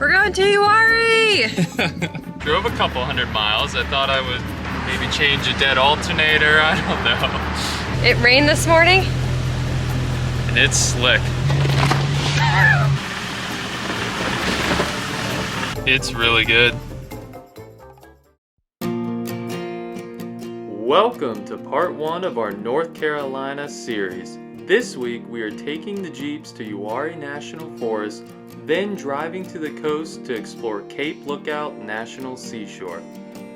We're going to Uwharrie! Drove a couple 100 miles. I thought I would maybe change a dead alternator. I don't know. It rained this morning. And it's slick. It's really good. Welcome to part 1 of our North Carolina series. This week we are taking the Jeeps to Uwharrie National Forest, then driving to the coast to explore Cape Lookout National Seashore.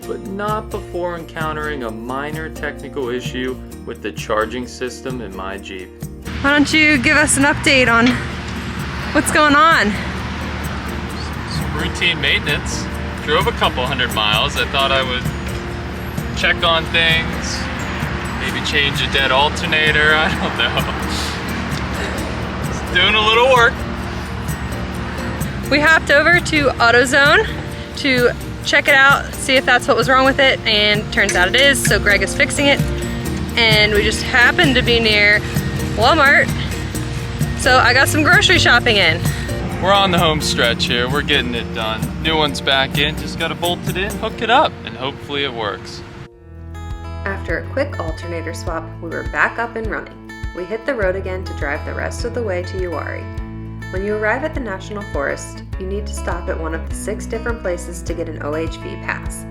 But not before encountering a minor technical issue with the charging system in my Jeep. Why don't you give us an update on what's going on? Some routine maintenance. Drove a couple 100 miles. I thought I would check on things, maybe change a dead alternator, I don't know. Just doing a little work. We hopped over to AutoZone to check it out, see if that's what was wrong with it, and turns out it is, so Greg is fixing it. And we just happened to be near Walmart, so I got some grocery shopping in. We're on the home stretch here, we're getting it done. New one's back in, just gotta bolt it in, hook it up, and hopefully it works. After a quick alternator swap, we were back up and running. We hit the road again to drive the rest of the way to Uwharrie. When you arrive at the National Forest, you need to stop at one of the 6 different places to get an OHV pass.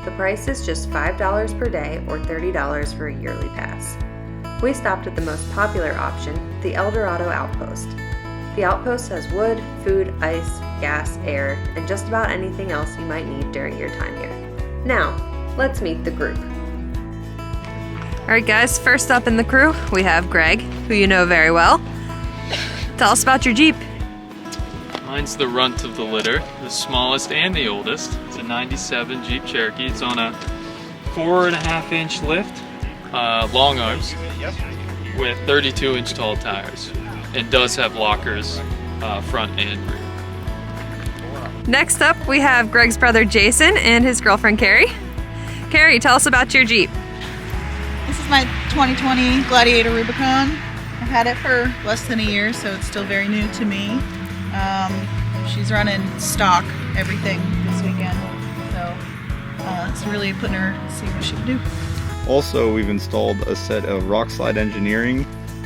The price is just $5 per day or $30 for a yearly pass. We stopped at the most popular option, the Eldorado Outpost. The outpost has wood, food, ice, gas, air, and just about anything else you might need during your time here. Now, let's meet the group. Alright guys, first up in the crew, we have Greg, who you know very well. Tell us about your Jeep. Mine's the runt of the litter, the smallest and the oldest. It's a 97 Jeep Cherokee. It's on a 4.5-inch lift, long arms, with 32-inch tall tires. It does have lockers, front and rear. Next up, we have Greg's brother Jason and his girlfriend Carrie. Carrie, tell us about your Jeep. This is my 2020 Gladiator Rubicon. I've had it for less than a year, so it's still very new to me. She's running stock everything this weekend, so it's really putting her to see what she can do. Also, we've installed a set of Rockslide Engineering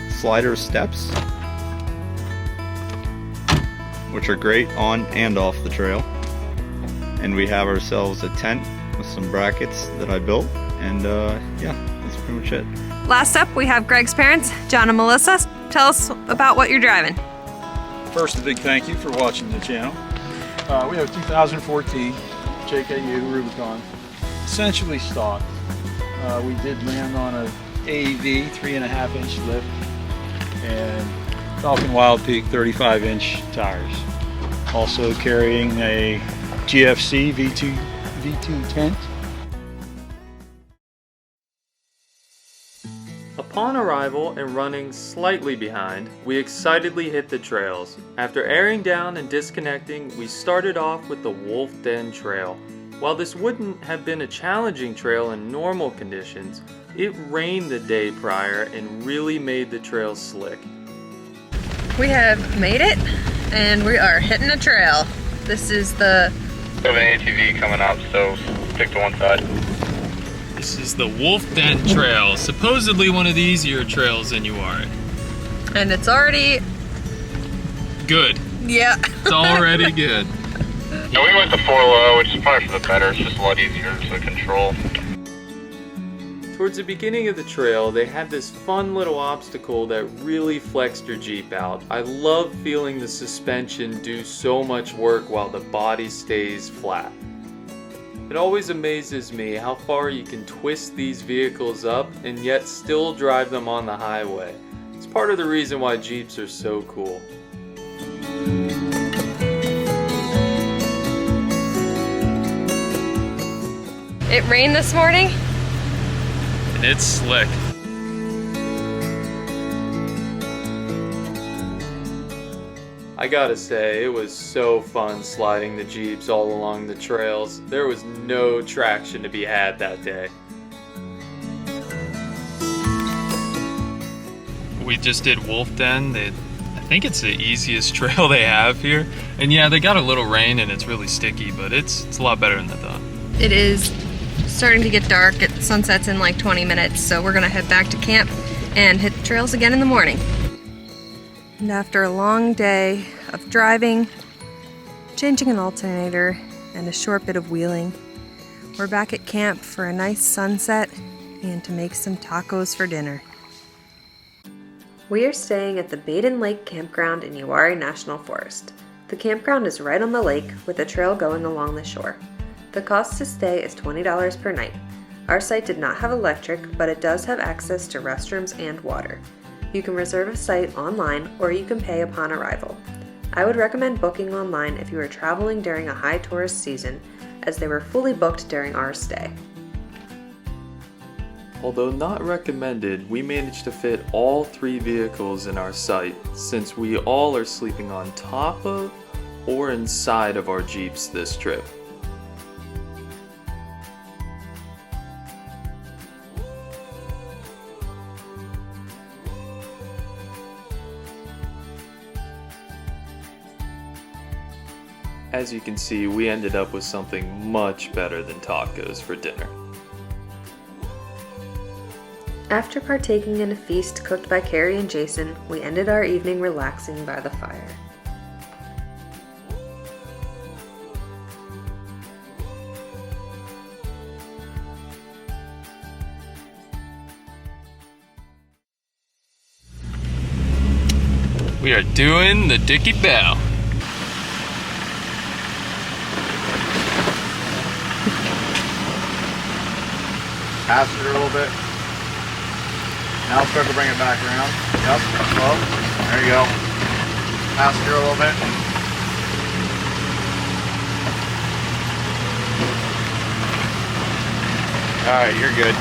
slider steps, which are great on and off the trail. And we have ourselves a tent with some brackets that I built, and yeah, that's pretty much it. Last up, we have Greg's parents, John and Melissa. Tell us about what you're driving. First, a big thank you for watching the channel. We have a 2014 JKU Rubicon, essentially stock. We did land on a AEV 3.5-inch lift and Falcon Wild Peak 35-inch tires. Also carrying a GFC V2 tent. Upon arrival and running slightly behind, we excitedly hit the trails. After airing down and disconnecting, we started off with the Wolf Den Trail. While this wouldn't have been a challenging trail in normal conditions, it rained the day prior and really made the trail slick. We have made it, and we are hitting a trail. This is the... We have an ATV coming up, so stick to one side. This is the Wolf Den Trail, supposedly one of the easier trails in Uwharrie. And it's already... Good. Yeah. It's already good. Yeah, we went to 4-low, which is probably for the better. It's just a lot easier to control. Towards the beginning of the trail, they had this fun little obstacle that really flexed your Jeep out. I love feeling the suspension do so much work while the body stays flat. It always amazes me how far you can twist these vehicles up and yet still drive them on the highway. It's part of the reason why Jeeps are so cool. It rained this morning. And it's slick. I gotta say, it was so fun sliding the Jeeps all along the trails. There was no traction to be had that day. We just did Wolf Den. They think it's the easiest trail they have here. And yeah, they got a little rain and it's really sticky, but it's a lot better than I thought. It is starting to get dark. It sunsets in like 20 minutes, so we're gonna head back to camp and hit the trails again in the morning. And after a long day of driving, changing an alternator, and a short bit of wheeling, we're back at camp for a nice sunset and to make some tacos for dinner. We are staying at the Badin Lake Campground in Uwharrie National Forest. The campground is right on the lake with a trail going along the shore. The cost to stay is $20 per night. Our site did not have electric, but it does have access to restrooms and water. You can reserve a site online or you can pay upon arrival. I would recommend booking online if you are traveling during a high tourist season, as they were fully booked during our stay. Although not recommended, we managed to fit all 3 vehicles in our site since we all are sleeping on top of or inside of our Jeeps this trip. As you can see, we ended up with something much better than tacos for dinner. After partaking in a feast cooked by Carrie and Jason, we ended our evening relaxing by the fire. We are doing the Dickey Bell. Pass it a little bit. Now start to bring it back around. Yep, slow. There you go. Pass it a little bit. Alright, you're good.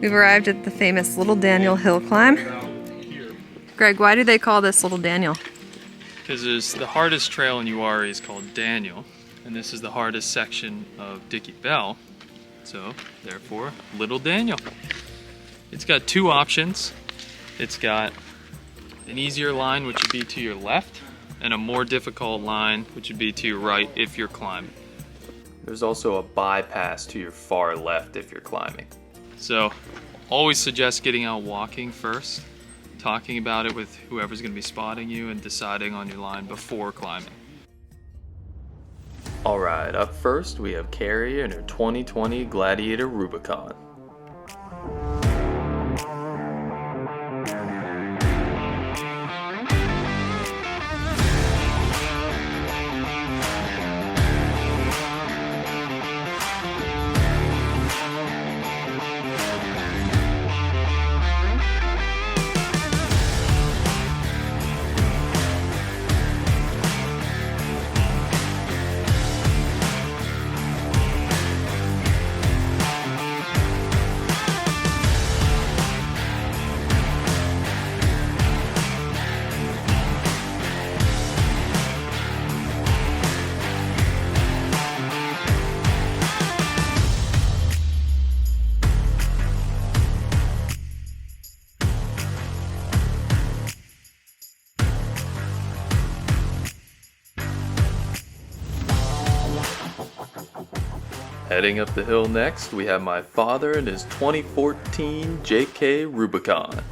We've arrived at the famous Little Daniel hill climb. Greg, why do they call this Little Daniel? Because the hardest trail in Uwharrie is called Daniel, and this is the hardest section of Dickey Bell, so therefore Little Daniel. It's got 2 options. It's got an easier line, which would be to your left, and a more difficult line, which would be to your right if you're climbing. There's also a bypass to your far left if you're climbing. So always suggest getting out walking first, talking about it with whoever's going to be spotting you, and deciding on your line before climbing. Alright, up first we have Carrie and her 2020 Gladiator Rubicon. Heading up the hill next, we have my father and his 2014 JK Rubicon.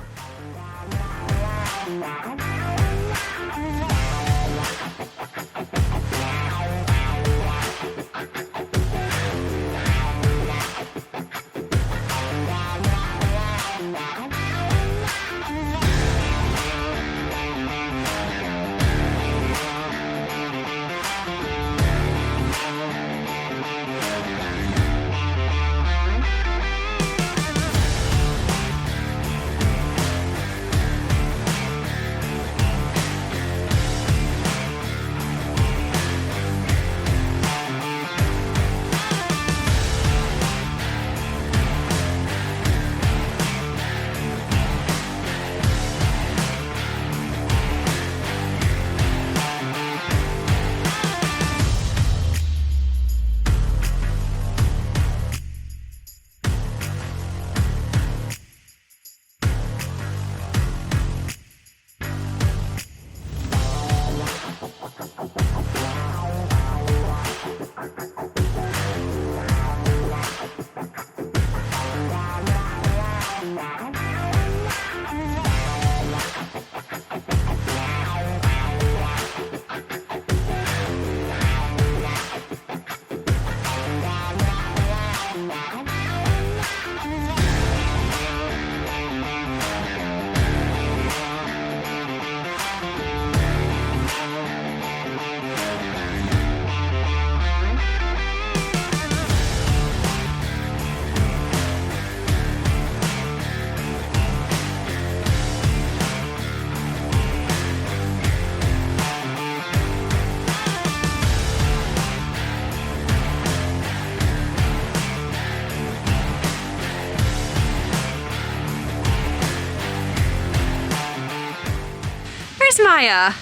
There's Maya.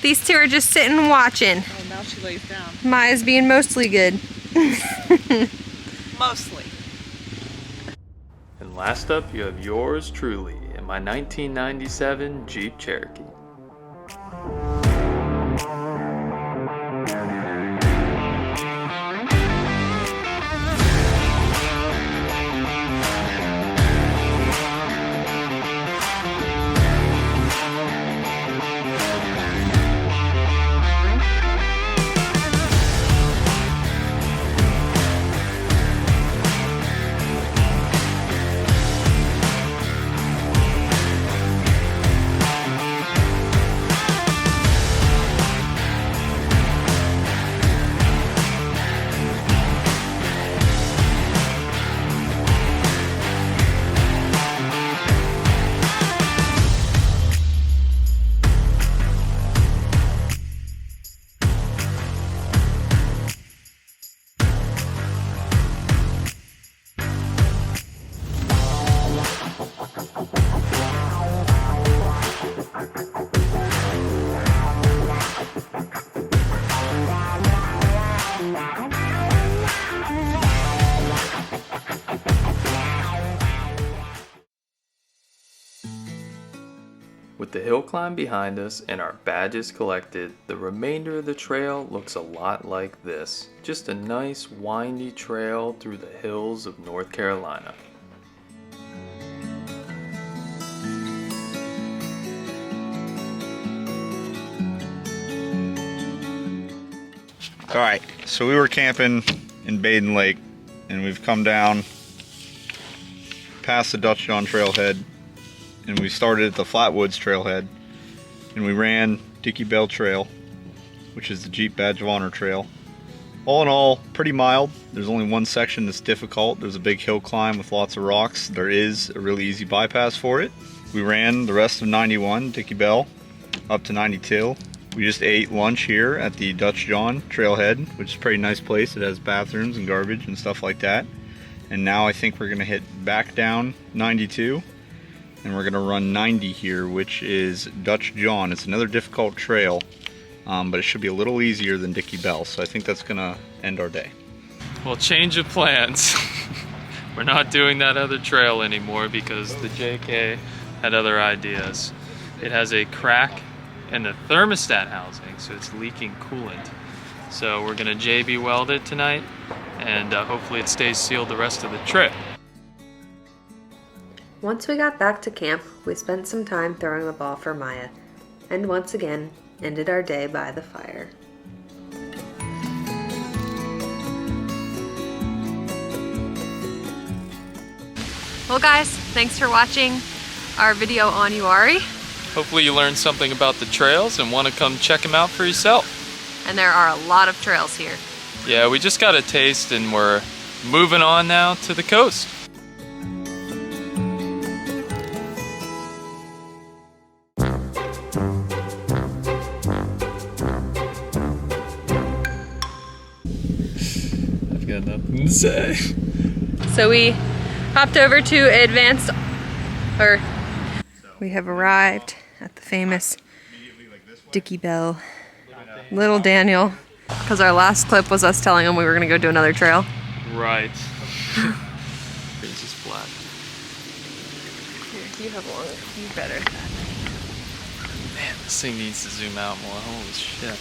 These two are just sitting and watching. Oh, now she lays down. Maya's being mostly good. Mostly. And last up, you have yours truly in my 1997 Jeep Cherokee. With the hill climb behind us and our badges collected, the remainder of the trail looks a lot like this. Just a nice windy trail through the hills of North Carolina. Alright, so we were camping in Badin Lake, and we've come down past the Dutch John trailhead, and we started at the Flatwoods trailhead, and we ran Dickey Bell Trail, which is the Jeep Badge of Honor trail. All in all, pretty mild. There's only one section that's difficult. There's a big hill climb with lots of rocks. There is a really easy bypass for it. We ran the rest of 91, Dickey Bell, up to 92. We just ate lunch here at the Dutch John trailhead, which is a pretty nice place. It has bathrooms and garbage and stuff like that. And now I think we're gonna hit back down 92, and we're gonna run 90 here, which is Dutch John. It's another difficult trail, but it should be a little easier than Dickey Bell, so I think that's gonna end our day. Well, change of plans. We're not doing that other trail anymore because the JK had other ideas. It has a crack in the thermostat housing, so it's leaking coolant. So we're gonna JB weld it tonight, and hopefully it stays sealed the rest of the trip. Once we got back to camp, we spent some time throwing the ball for Maya, and once again ended our day by the fire. Well guys, thanks for watching our video on Uwharrie. Hopefully you learned something about the trails and want to come check them out for yourself. And there are a lot of trails here. Yeah, we just got a taste and we're moving on now to the coast. I've got nothing to say. So we hopped over to we have arrived at the famous Dickey Bell. Little Daniel, because our last clip was us telling him we were gonna go do another trail. Right. It's just flat. Here, you have one. You better. Man, this thing needs to zoom out more. Holy shit.